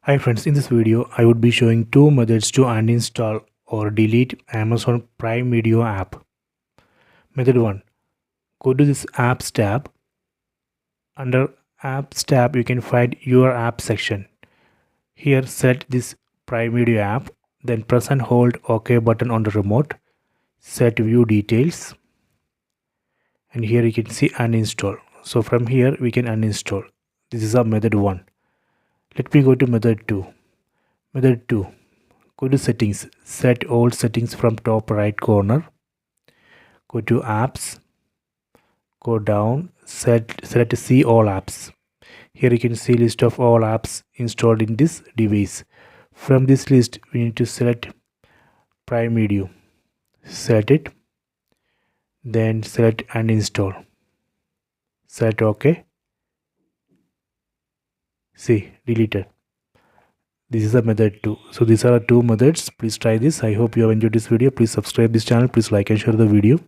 Hi friends, in this video I would be showing two methods to uninstall or delete Amazon Prime Video app. Method 1. Go to this apps tab. Under apps tab you can find your app section. Here select this Prime Video app, then press and hold OK button on the remote. Set view details, and here you can see uninstall. So from here we can uninstall. This is our method 1. Let me go to method 2. Method 2. Go to settings, set all settings from top right corner. Go to apps, go down, select see all apps. Here you can see list of all apps installed in this device. From this list we need to select Prime Video. Set it, then select uninstall. Set OK. See, deleted. This is the method 2. So these are the two methods. Please try this. I hope you have enjoyed this video. Please subscribe this channel. Please like and share the video.